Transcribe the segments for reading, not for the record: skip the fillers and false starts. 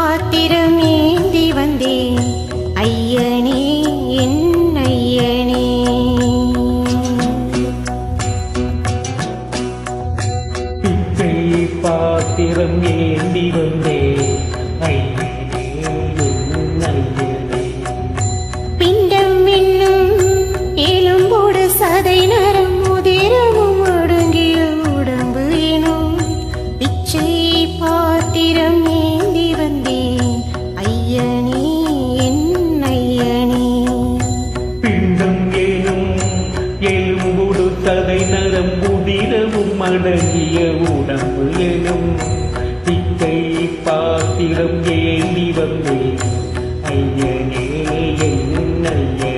பாத்திரம் ஏந்தி வந்தேன் ஐயனே என் ஐயனே. பிச்சை பாத்திரம் ஏந்தி வந்தேன் ஐயனே என் ஐயனே. பிண்டம் என்னும் எலும்போடு சதை நரம் உதிரமும் ஒடுங்கிய உடம்பு எனும் பிச்சை பாத்திரம் ஏந்தி வந்தேன் ஐயனே என் ஐயனே. பிண்டம் ஏனும் எலும்போடு சதை நரம் உதிரமும் அடங்கிய உடம்பு எனும் பிச்சை பாத்திரம் ஏந்தி வந்தேன் ஐயனே என் ஐயனே.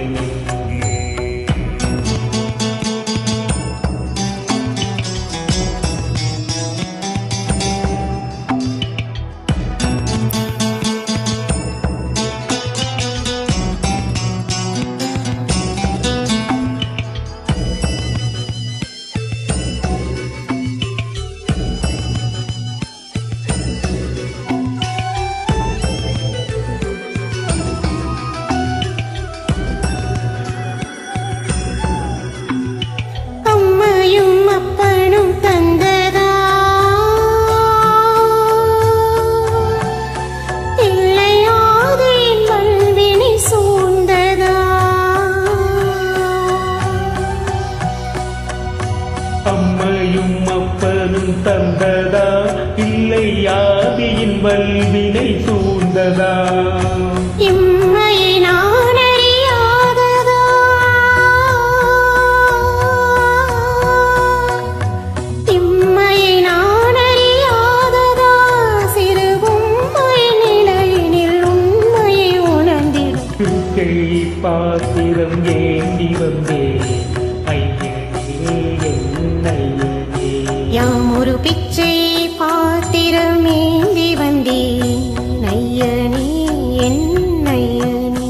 அம்மையும் அப்பனும் தந்ததா இல்லையாது என் வல்வினை சூழ்ந்ததா. அம்மையும் அப்பனும் தந்ததா இல்லை ஆதியின் வல்வினை சூழ்ந்ததா. இம்மையை நான் அறியாததா இம்மையை நான் அறியாததா சிறு உண்மை நிலையினில் உண்மையை உணர்ந்திடும் பிச்சை பாத்திரம் ஏந்தி வந்தேன் ஐயனே என் ஐயனே. யாம் ஒரு பிச்சை பாத்திரம் ஏந்தி வந்தேன் ஐயனே என் ஐயனே.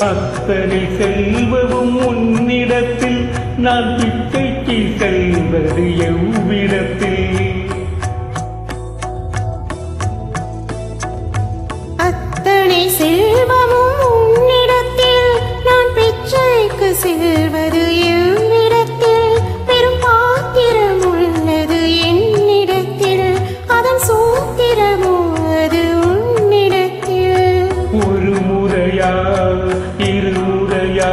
அத்தனை செல்வமும் உன்னிடத்தில் நான் பிச்சைக்கு செல்வது எவ்விடத்தில். அத்தனை செல்வமும் உன்னிடத்தில் நான் பிச்சைக்கு செல்வது எவ்விடத்தில். பெரும் பாத்திரம் உள்ளது என்னிடத்தில் அதன் சூத்திரமோ அது உன்னிடத்தில். ஒரு முறையா இருமுறையா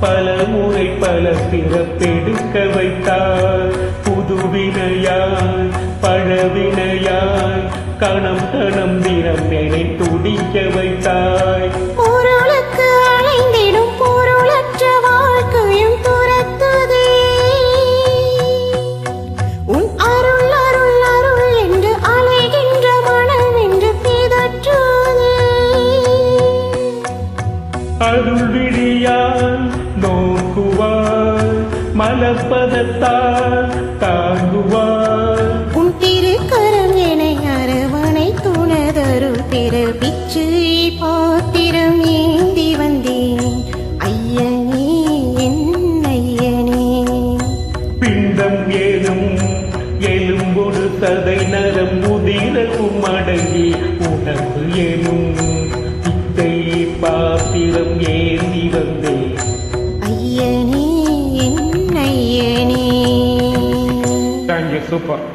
பல முறை பல பிறப்பெடுக்க வைத்தார். புதுவினையாய் பழவினையாய் கணம் கணம் தினம் என்னை துடிக்க வைத்தாய். பொருளுக்கு அலைந்திடும் பொருளற்ற வாழ்க்கையும் துரத்துதே. உன் அருள் அருள் அருள் என்று அலைகின்ற மனம் என்று பிதற்றுதே. அருள் விழியால் நோக்குவார் மலப்பதத்தால் தாங்குவார். உன் திருக்கரம் என்னை அரவணை துணதருள் பெற பிச்சை பாத்திரம் ஏந்தி வந்தேன் ஐயனே என் ஐயனே. பிண்டம் ஏதும் எலும்பொடு சதை நரம் உதிரவும் அடங்கி உணவு எனும் பிச்சை பாத்திரம் ஏந்தி வந்தேன் ஐயனே என் ஐயனே. Thank you, super.